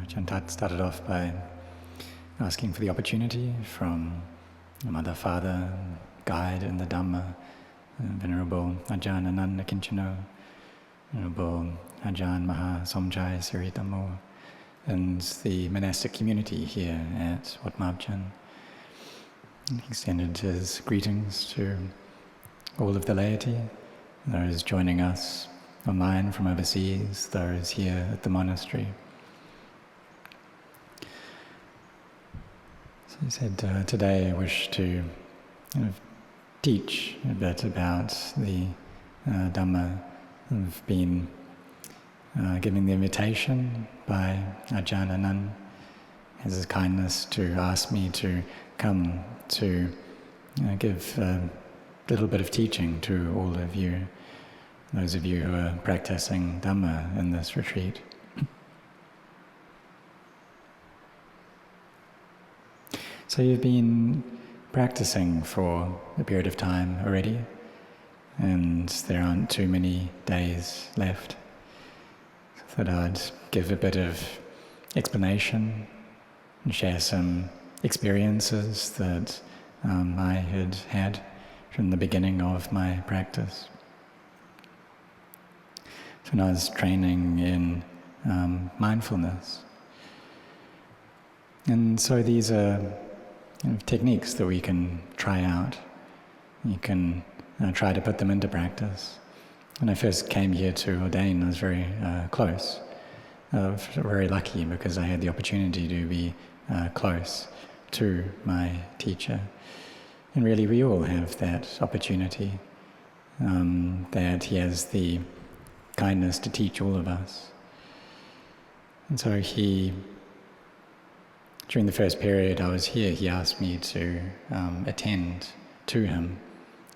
Ajahn Tuch started off by asking for the opportunity from a mother, father, guide in the Dhamma, Venerable Ajahn Anan Venerable Ajahn Maha Somjai Siritamo, and the monastic community here at Wat Mabjan. He extended his greetings to all of the laity, those joining us online from overseas, those here at the monastery. So he said, today I wish to teach a bit about the Dhamma. I've been given the invitation by Ajahn Anan, his kindness to ask me to come to give a little bit of teaching to all of you, those of you who are practicing Dhamma in this retreat. So you've been practicing for a period of time already, and there aren't too many days left. So I thought I'd give a bit of explanation and share some experiences that I had had from the beginning of my practice. So when I was training in mindfulness, and so these are techniques that we can try out. You can try to put them into practice. When I first came here to ordain, I was very close. Very lucky because I had the opportunity to be close to my teacher. And really we all have that opportunity, that he has the kindness to teach all of us. And so during the first period I was here, he asked me to attend to him.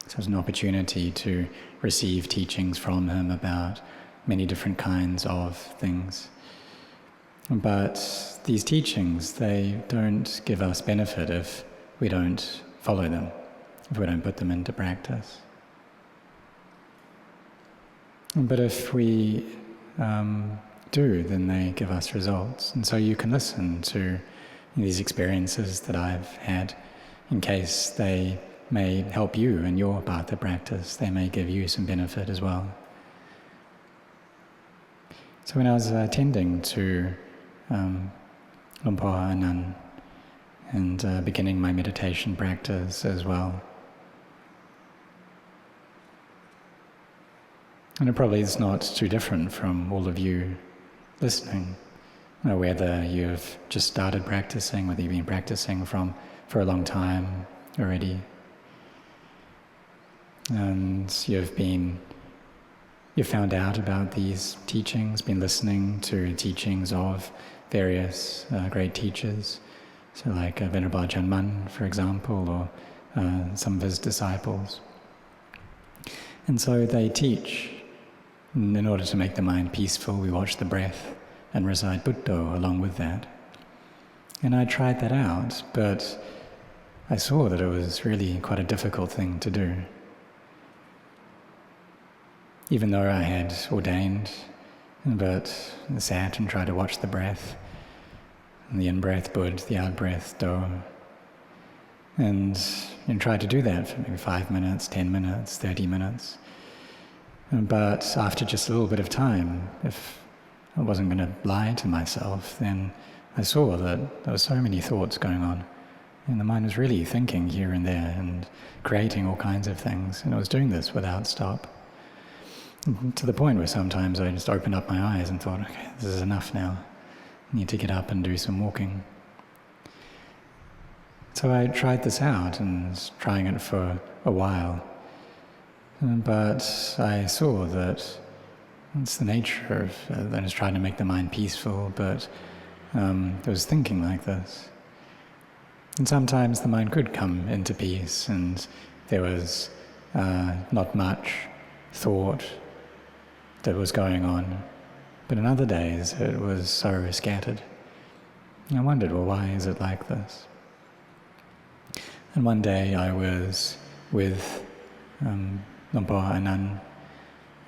So it was an opportunity to receive teachings from him about many different kinds of things. But these teachings, they don't give us benefit if we don't follow them, if we don't put them into practice. But if we do, then they give us results. And so you can listen to these experiences that I've had in case they may help you in your path of practice. They may give you some benefit as well. So when I was attending to Lumpur Anan and beginning my meditation practice as well, and it probably is not too different from all of you listening, whether you've just started practicing, whether you've been practicing for a long time already, and you've found out about these teachings, been listening to teachings of various great teachers, so like Venerable Ajahn Mun, for example, or some of his disciples. And so they teach, in order to make the mind peaceful, we watch the breath and recite Buddho along with that. And I tried that out, but I saw that it was really quite a difficult thing to do. Even though I had ordained, but I sat and tried to watch the breath, and the in-breath Bud, the out-breath Do, and tried to do that for maybe 5 minutes, 10 minutes, 30 minutes. But after just a little bit of time, if I wasn't going to lie to myself, then I saw that there were so many thoughts going on. And the mind was really thinking here and there and creating all kinds of things. And I was doing this without stop. To the point where sometimes I just opened up my eyes and thought, okay, this is enough now. I need to get up and do some walking. So I tried this out and was trying it for a while. But I saw that it's the nature of that is trying to make the mind peaceful, but it was thinking like this. And sometimes the mind could come into peace and there was not much thought that was going on. But in other days it was so scattered. And I wondered, well, why is it like this? And one day I was with Lumpur Anan,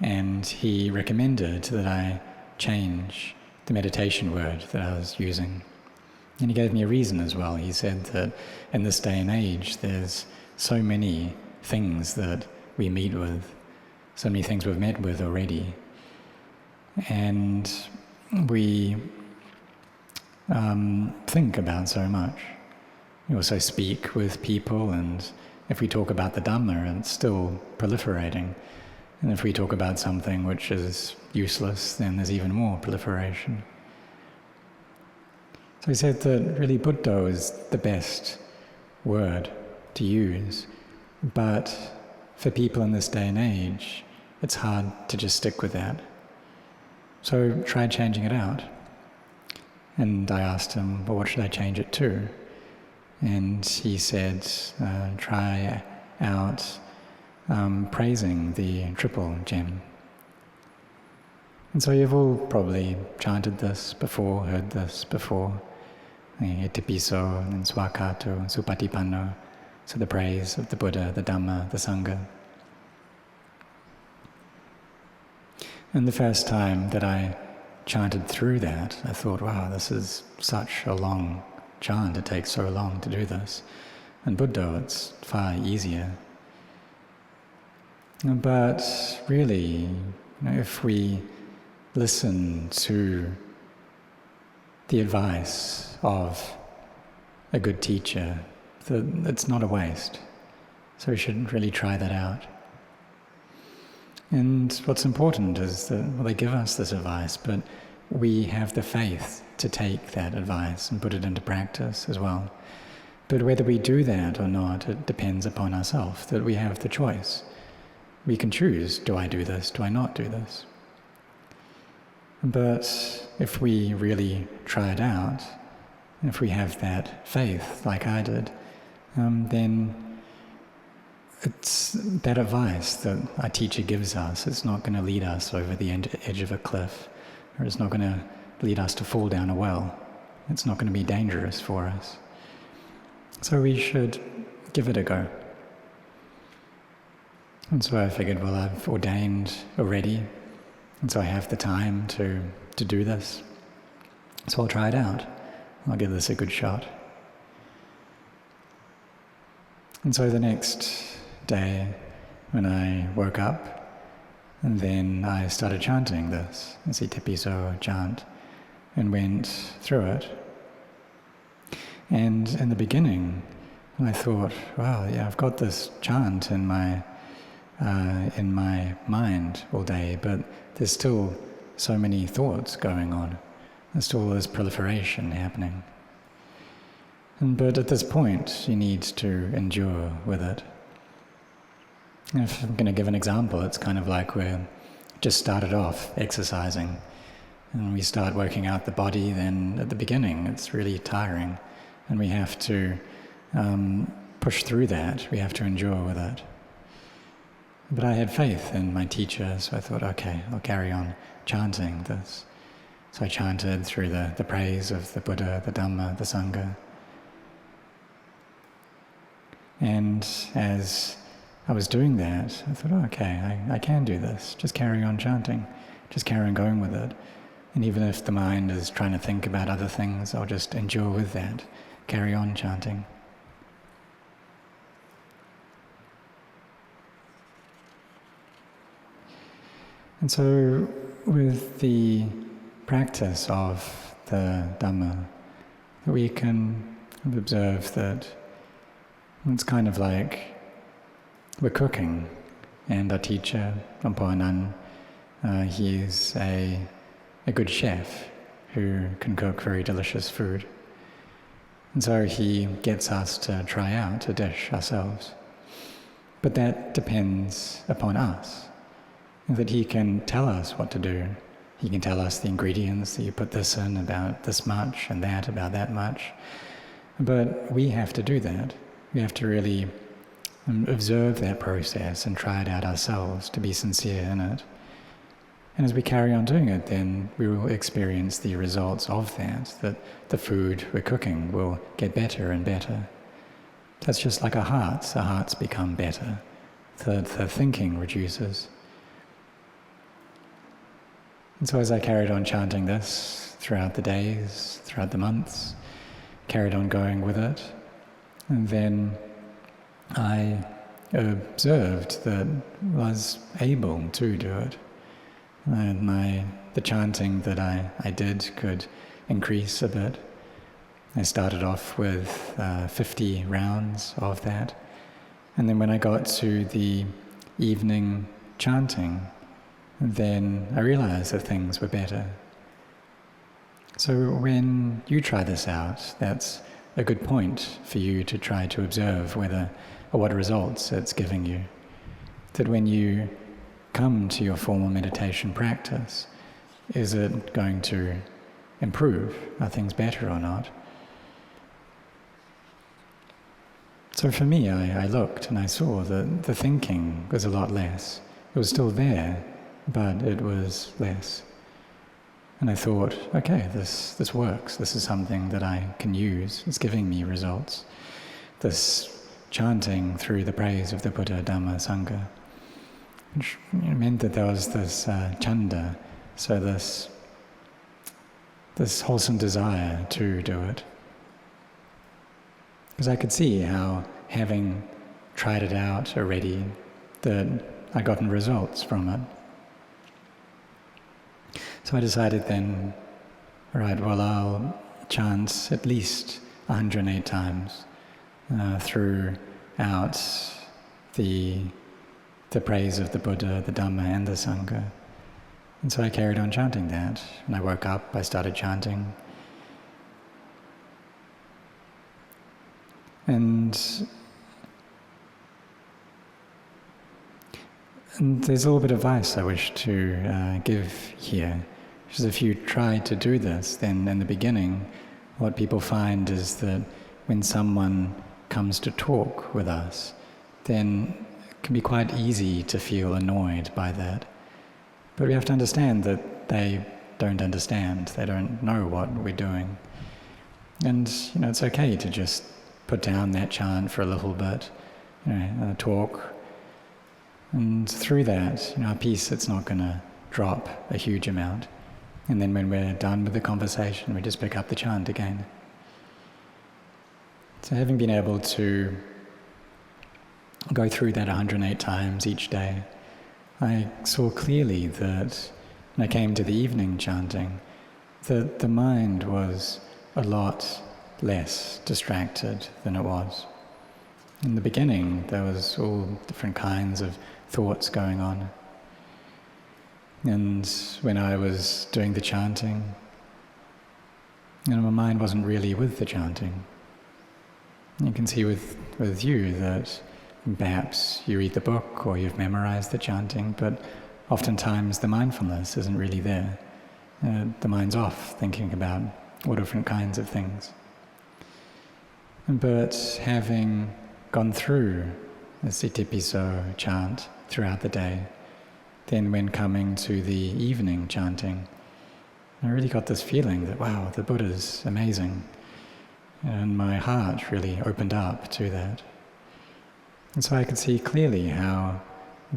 and he recommended that I change the meditation word that I was using. And he gave me a reason as well. He said that in this day and age, there's so many things that we meet with, so many things we've met with already. And we think about so much. We also speak with people, and if we talk about the Dhamma, it's still proliferating. And if we talk about something which is useless, then there's even more proliferation. So he said that really Buddha is the best word to use, but for people in this day and age, it's hard to just stick with that. So try changing it out. And I asked him, well, what should I change it to? And he said, try out praising the triple gem. And so you've all probably chanted this before, heard this before. Itipiso and Swakato, Supatipanno, so the praise of the Buddha, the Dhamma, the Sangha. And the first time that I chanted through that, I thought, wow, this is such a long chant, it takes so long to do this. And Buddha, it's far easier. But really, if we listen to the advice of a good teacher, it's not a waste. So we should really try that out. And what's important is that, well, they give us this advice, but we have the faith to take that advice and put it into practice as well. But whether we do that or not, it depends upon ourselves, that we have the choice. We can choose, do I do this, do I not do this? But if we really try it out, if we have that faith like I did, then it's that advice that our teacher gives us. It's not going to lead us over the edge of a cliff, or it's not going to lead us to fall down a well. It's not going to be dangerous for us. So we should give it a go. And so I figured, well, I've ordained already, and so I have the time to do this. So I'll try it out. I'll give this a good shot. And so the next day, when I woke up, and then I started chanting this Itipiso chant, and went through it. And in the beginning, I thought, wow, yeah, I've got this chant in my mind all day, but there's still so many thoughts going on. There's still this proliferation happening. But at this point, you need to endure with it. If I'm going to give an example, it's kind of like we're just started off exercising, and we start working out the body, then at the beginning it's really tiring, and we have to push through that, we have to endure with it. But I had faith in my teacher, so I thought, okay, I'll carry on chanting this. So I chanted through the praise of the Buddha, the Dhamma, the Sangha. And as I was doing that, I thought, oh, okay, I can do this. Just carry on chanting. Just carry on going with it. And even if the mind is trying to think about other things, I'll just endure with that. Carry on chanting. And so with the practice of the Dhamma, we can observe that it's kind of like we're cooking, and our teacher, Anan, he is a good chef who can cook very delicious food. And so he gets us to try out a dish ourselves. But that depends upon us, that he can tell us what to do. He can tell us the ingredients, that you put this in about this much and that about that much. But we have to do that. We have to really observe that process and try it out ourselves, to be sincere in it. And as we carry on doing it, then we will experience the results of that the food we're cooking will get better and better. That's just like our hearts become better. The thinking reduces. And so as I carried on chanting this throughout the days, throughout the months, carried on going with it. And then I observed that I was able to do it. And the chanting that I did could increase a bit. I started off with 50 rounds of that. And then when I got to the evening chanting, then I realized that things were better. So when you try this out, that's a good point for you to try to observe whether or what results it's giving you. That when you come to your formal meditation practice, is it going to improve? Are things better or not? So for me, I looked and I saw that the thinking was a lot less. It was still there, but it was less. And I thought, okay, this works. This is something that I can use. It's giving me results. This chanting through the praise of the Buddha, Dhamma, Sangha, which meant that there was this chanda, so this wholesome desire to do it. Because I could see how, having tried it out already, that I'd gotten results from it. So I decided then, right, well, I'll chant at least 108 times throughout the praise of the Buddha, the Dhamma, and the Sangha. And so I carried on chanting that. When I woke up, I started chanting. And there's a little bit of advice I wish to give here. Which is if you try to do this, then in the beginning, what people find is that when someone comes to talk with us, then it can be quite easy to feel annoyed by that. But we have to understand that they don't understand, they don't know what we're doing. And it's okay to just put down that chant for a little bit, talk. And through that, our peace, it's not going to drop a huge amount. And then when we're done with the conversation, we just pick up the chant again. So having been able to go through that 108 times each day, I saw clearly that when I came to the evening chanting, that the mind was a lot less distracted than it was. In the beginning, there was all different kinds of thoughts going on. And when I was doing the chanting, my mind wasn't really with the chanting. You can see with you that perhaps you read the book or you've memorized the chanting, but oftentimes the mindfulness isn't really there. The mind's off thinking about all different kinds of things. But having gone through the Sitipiso chant throughout the day, then when coming to the evening chanting, I really got this feeling that, wow, the Buddha's amazing. And my heart really opened up to that. And so I could see clearly how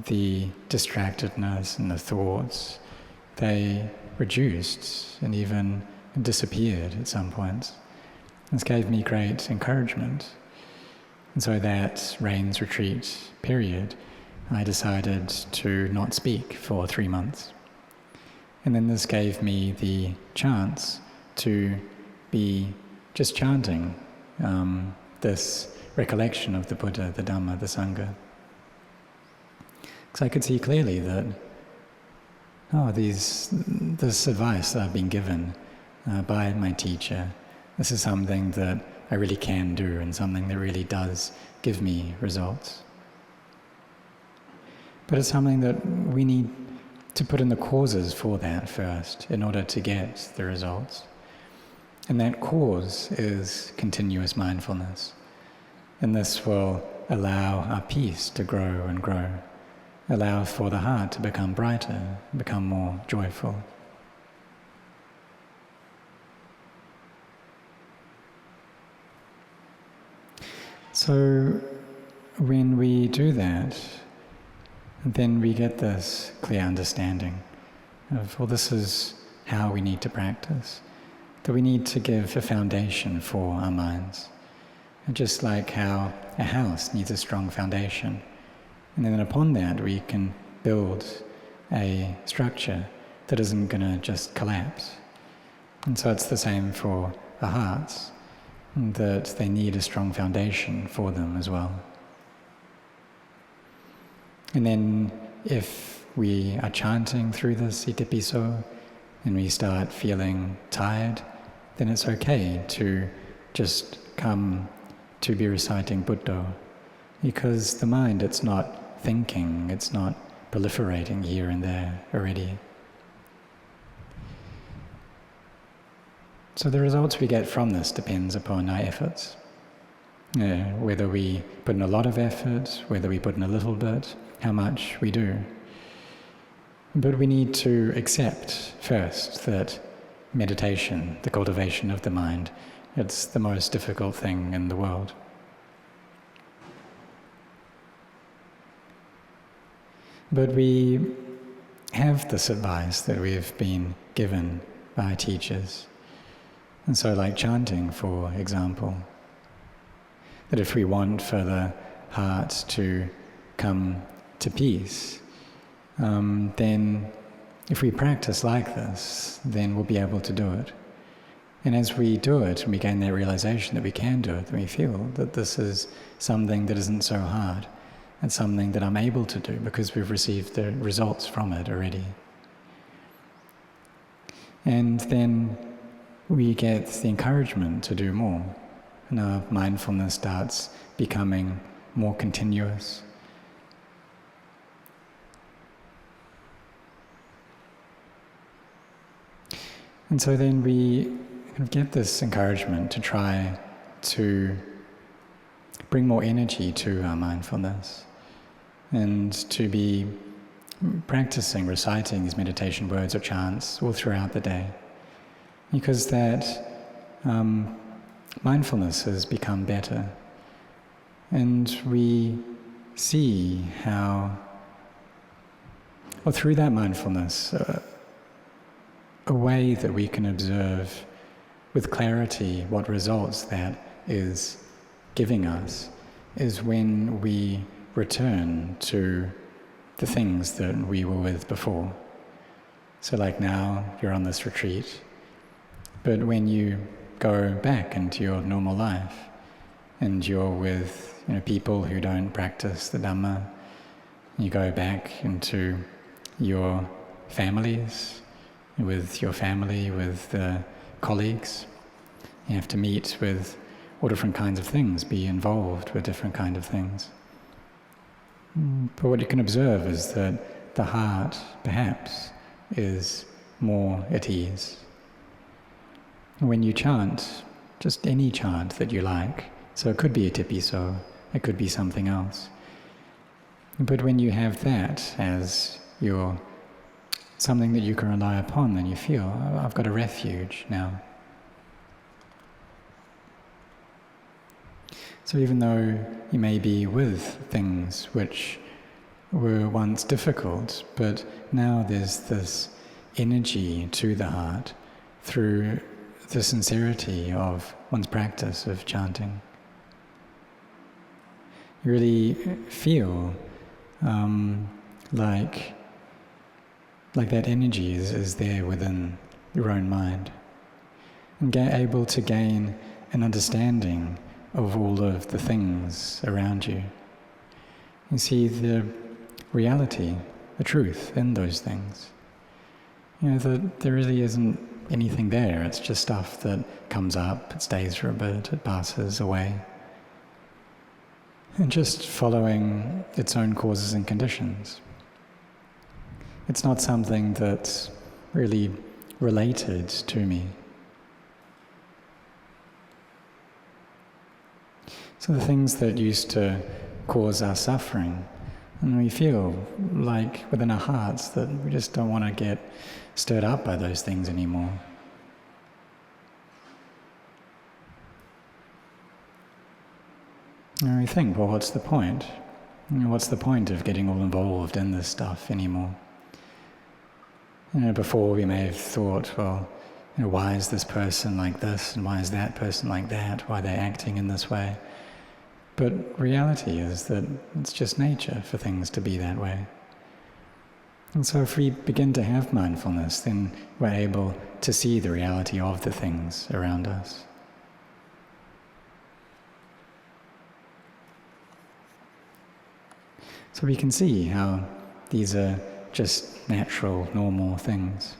the distractedness and the thoughts, they reduced and even disappeared at some points. This gave me great encouragement. And so that Rains Retreat period, I decided to not speak for 3 months. And then this gave me the chance to be just chanting this recollection of the Buddha, the Dhamma, the Sangha. Because I could see clearly that, this advice that I've been given by my teacher, this is something that I really can do and something that really does give me results. But it's something that we need to put in the causes for that first in order to get the results. And that cause is continuous mindfulness. And this will allow our peace to grow and grow, allow for the heart to become brighter, become more joyful. So when we do that, then we get this clear understanding of, well, this is how we need to practice. that we need to give a foundation for our minds. And just like how a house needs a strong foundation, and then upon that we can build a structure that isn't going to just collapse. And so it's the same for our hearts, that they need a strong foundation for them as well. And then if we are chanting through this itipiso and we start feeling tired, then it's okay to just come to be reciting Buddha, because the mind, it's not thinking, it's not proliferating here and there already. So the results we get from this depends upon our efforts. Whether we put in a lot of effort, whether we put in a little bit, how much we do. But we need to accept first that meditation, the cultivation of the mind, it's the most difficult thing in the world. But we have this advice that we've been given by teachers. And so like chanting, for example, that if we want for the heart to come to peace, then if we practice like this, then we'll be able to do it. And as we do it, and we gain that realization that we can do it, then we feel that this is something that isn't so hard. It's something that I'm able to do because we've received the results from it already. And then we get the encouragement to do more. And our mindfulness starts becoming more continuous. And so then we kind of get this encouragement to try to bring more energy to our mindfulness and to be practicing, reciting these meditation words or chants all throughout the day. Because that mindfulness has become better. And we see how, well, through that mindfulness, a way that we can observe with clarity what results that is giving us is when we return to the things that we were with before. So like now, you're on this retreat, but when you go back into your normal life and you're with people who don't practice the Dhamma, you go back into your families, with your family, with the colleagues. You have to meet with all different kinds of things, be involved with different kinds of things. But what you can observe is that the heart, perhaps, is more at ease. When you chant, just any chant that you like, so it could be a tipiso, it could be something else. But when you have that as your something that you can rely upon, then you feel, oh, I've got a refuge now. So even though you may be with things which were once difficult, but now there's this energy to the heart through the sincerity of one's practice of chanting. You really feel like that energy is there within your own mind, and able to gain an understanding of all of the things around you. You see the reality, the truth in those things. That there really isn't anything there, it's just stuff that comes up, it stays for a bit, it passes away. And just following its own causes and conditions. It's not something that's really related to me. So the things that used to cause our suffering, and we feel like within our hearts that we just don't want to get stirred up by those things anymore. And we think, well, what's the point? What's the point of getting all involved in this stuff anymore? Before we may have thought, well, why is this person like this and why is that person like that, why they're acting in this way. But reality is that it's just nature for things to be that way. And so if we begin to have mindfulness, then we're able to see the reality of the things around us. So we can see how these are just natural, normal things.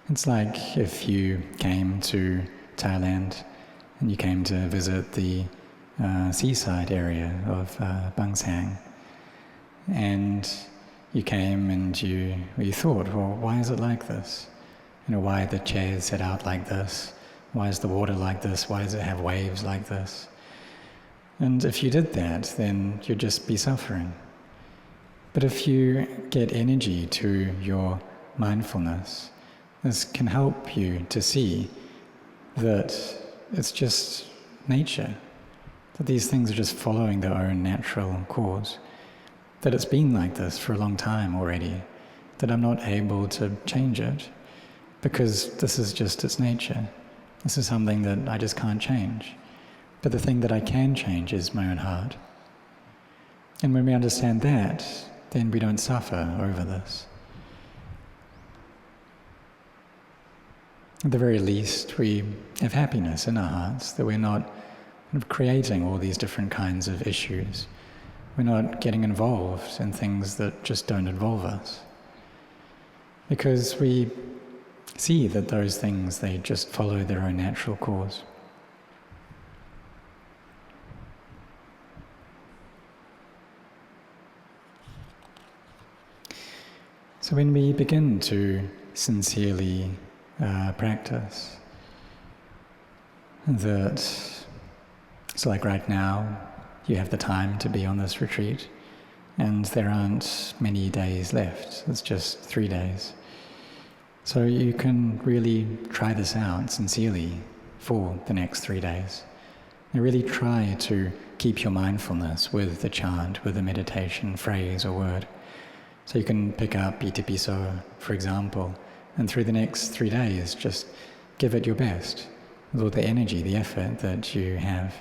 It's like if you came to Thailand and you came to visit the seaside area of Bangsang, and you came and you thought, well, why is it like this? Why are the chairs set out like this? Why is the water like this? Why does it have waves like this? And if you did that, then you'd just be suffering. But if you get energy to your mindfulness, this can help you to see that it's just nature, that these things are just following their own natural course, that it's been like this for a long time already, that I'm not able to change it, because this is just its nature. This is something that I just can't change. But the thing that I can change is my own heart. And when we understand that, then we don't suffer over this. At the very least, we have happiness in our hearts, that we're not creating all these different kinds of issues. We're not getting involved in things that just don't involve us. Because we see that those things, they just follow their own natural course. So when we begin to sincerely practice, that it's like right now, you have the time to be on this retreat, and there aren't many days left. It's just 3 days. So you can really try this out sincerely for the next 3 days. And really try to keep your mindfulness with the chant, with the meditation, phrase or word. So you can pick up Itipiso, for example, and through the next 3 days, just give it your best, with all the energy, the effort that you have.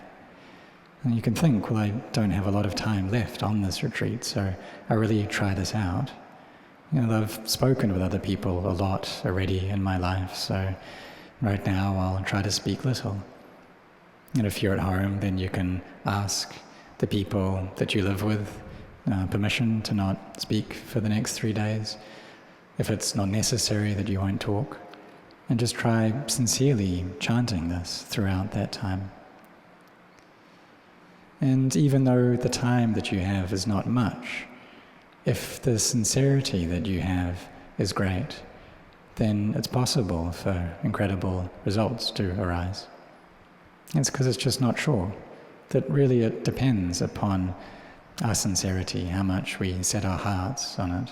And you can think, well, I don't have a lot of time left on this retreat, so I really try this out. I've spoken with other people a lot already in my life, so right now I'll try to speak little. And if you're at home, then you can ask the people that you live with permission to not speak for the next 3 days. If it's not necessary, that you won't talk. And just try sincerely chanting this throughout that time. And even though the time that you have is not much, if the sincerity that you have is great, then it's possible for incredible results to arise. It's because it's just not sure. That really it depends upon our sincerity, how much we set our hearts on it.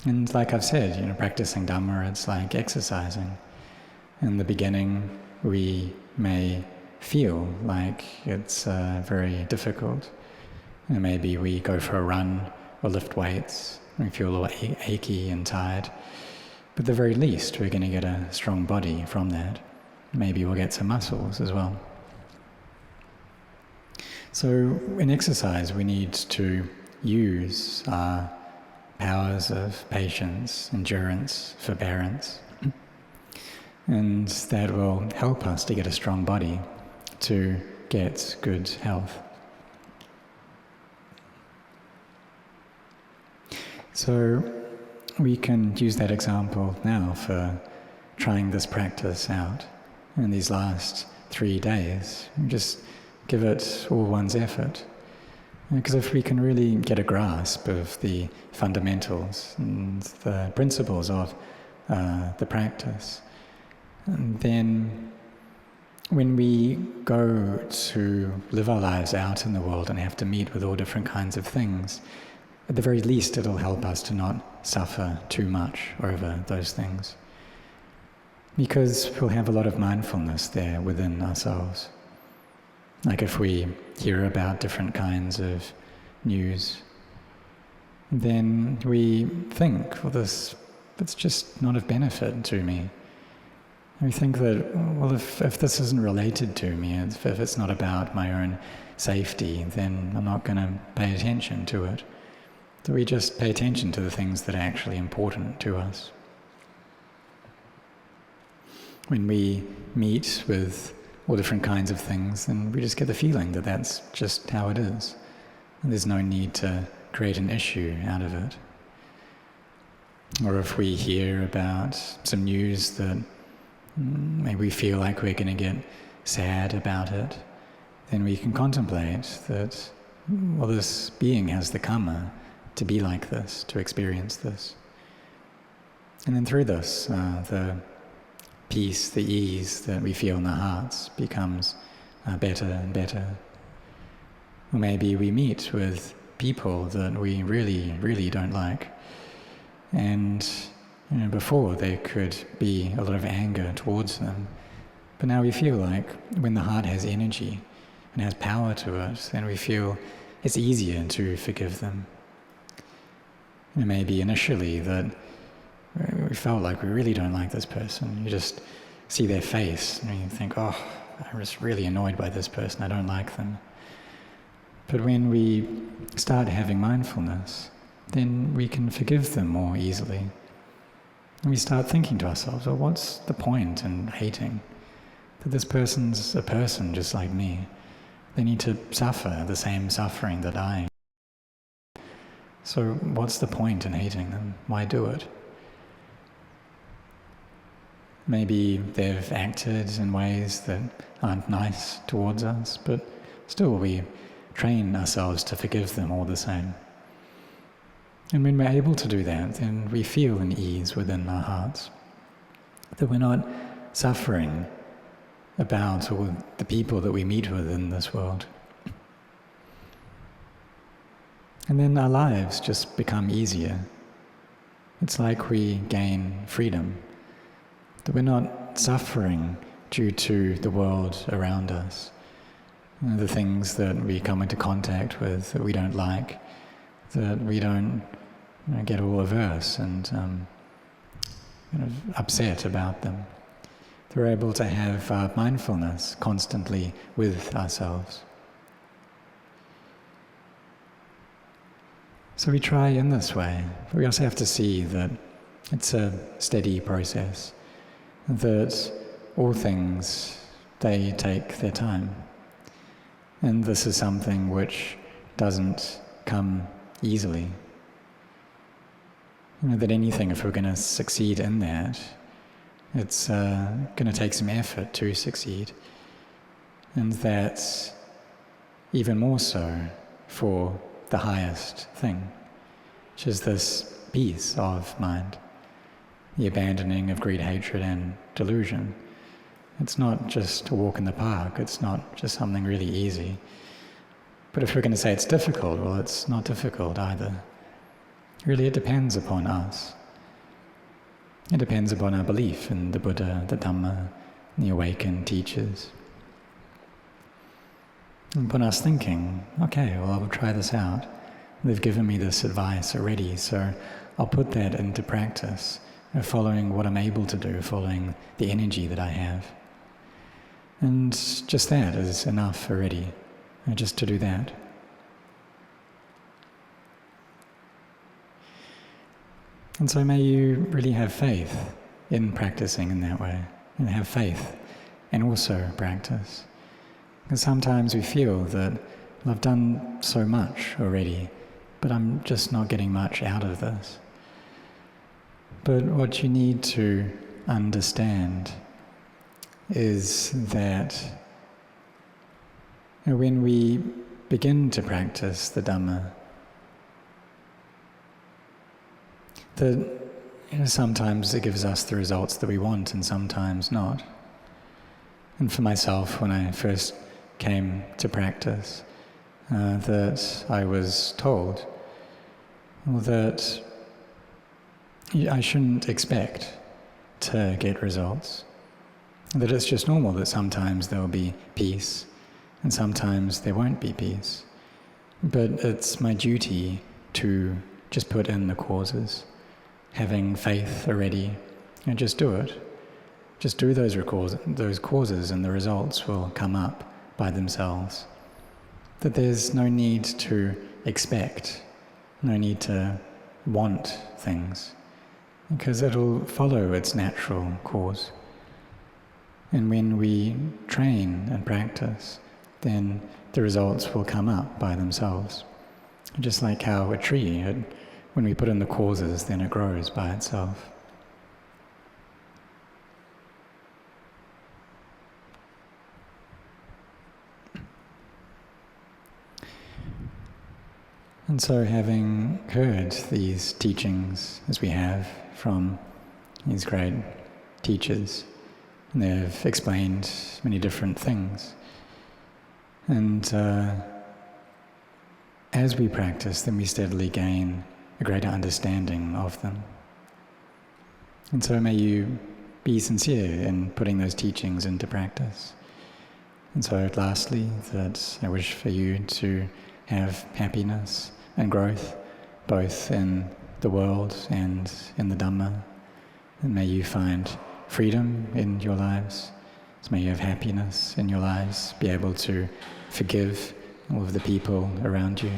And like I've said, practicing Dhamma, it's like exercising. In the beginning, we may feel like it's very difficult. Maybe we go for a run or lift weights, and we feel a little achy and tired. But at the very least, we're going to get a strong body from that. Maybe we'll get some muscles as well. So in exercise, we need to use our powers of patience, endurance, forbearance, and that will help us to get a strong body, to get good health. So we can use that example now for trying this practice out in these last 3 days. Just give it all one's effort. Because if we can really get a grasp of the fundamentals and the principles of the practice, and then when we go to live our lives out in the world and have to meet with all different kinds of things, at the very least it'll help us to not suffer too much over those things. Because we'll have a lot of mindfulness there within ourselves. Like if we hear about different kinds of news, then we think, well, this it's just not of benefit to me. And we think that, well, if this isn't related to me, if it's not about my own safety, then I'm not going to pay attention to it. So we just pay attention to the things that are actually important to us. When we meet with all different kinds of things, then we just get the feeling that that's just how it is. And there's no need to create an issue out of it. Or if we hear about some news that maybe we feel like we're going to get sad about it, then we can contemplate that, well, this being has the karma to be like this, to experience this. And then through this, the peace, the ease that we feel in our hearts becomes better and better. Or maybe we meet with people that we really, really don't like. And before there could be a lot of anger towards them. But now we feel like when the heart has energy and has power to it, then we feel it's easier to forgive them. And maybe initially that we felt like we really don't like this person. You just see their face and you think, oh, I'm just really annoyed by this person, I don't like them. But when we start having mindfulness, then we can forgive them more easily. And we start thinking to ourselves, well, what's the point in hating? That this person's a person just like me. They need to suffer the same suffering that I. So what's the point in hating them? Why do it? Maybe they've acted in ways that aren't nice towards us, but still we train ourselves to forgive them all the same. And when we're able to do that, then we feel an ease within our hearts, that we're not suffering about all the people that we meet with in this world. And then our lives just become easier. It's like we gain freedom, that we're not suffering due to the world around us, the things that we come into contact with that we don't like, that we don't get all averse and upset about them. We're able to have mindfulness constantly with ourselves. So we try in this way, but we also have to see that it's a steady process, that all things, they take their time. And this is something which doesn't come easily. That anything, if we're going to succeed in that, it's going to take some effort to succeed. And that's even more so for the highest thing, which is this peace of mind, the abandoning of greed, hatred and delusion. It's not just a walk in the park, it's not just something really easy. But if we're going to say it's difficult, well, it's not difficult either. Really, it depends upon us. It depends upon our belief in the Buddha, the Dhamma, the awakened teachers. And upon us thinking, okay, well, I'll try this out. They've given me this advice already, so I'll put that into practice, following what I'm able to do, following the energy that I have. And just that is enough already, just to do that. And so may you really have faith in practicing in that way, and have faith and also practice. Because sometimes we feel that, well, I've done so much already, but I'm just not getting much out of this. But what you need to understand is that when we begin to practice the Dhamma, that sometimes it gives us the results that we want and sometimes not. And for myself, when I first came to practice, that I was told that I shouldn't expect to get results, that it's just normal that sometimes there will be peace and sometimes there won't be peace, but it's my duty to just put in the causes, having faith already, and just do it. Just do those causes and the results will come up by themselves. That there's no need to expect, no need to want things, because it'll follow its natural course. And when we train and practice, then the results will come up by themselves. Just like how a tree, when we put in the causes, then it grows by itself. And so, having heard these teachings as we have from these great teachers, and they've explained many different things, and as we practice, then we steadily gain a greater understanding of them. And so may you be sincere in putting those teachings into practice. And so lastly, that I wish for you to have happiness and growth, both in the world and in the Dhamma. And may you find freedom in your lives. So may you have happiness in your lives, be able to forgive all of the people around you.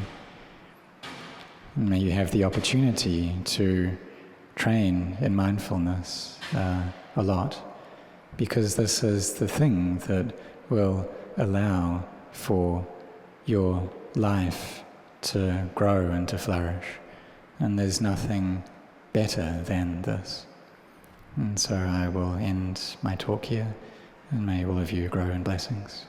And may you have the opportunity to train in mindfulness a lot, because this is the thing that will allow for your life to grow and to flourish. And there's nothing better than this. And so I will end my talk here, and may all of you grow in blessings.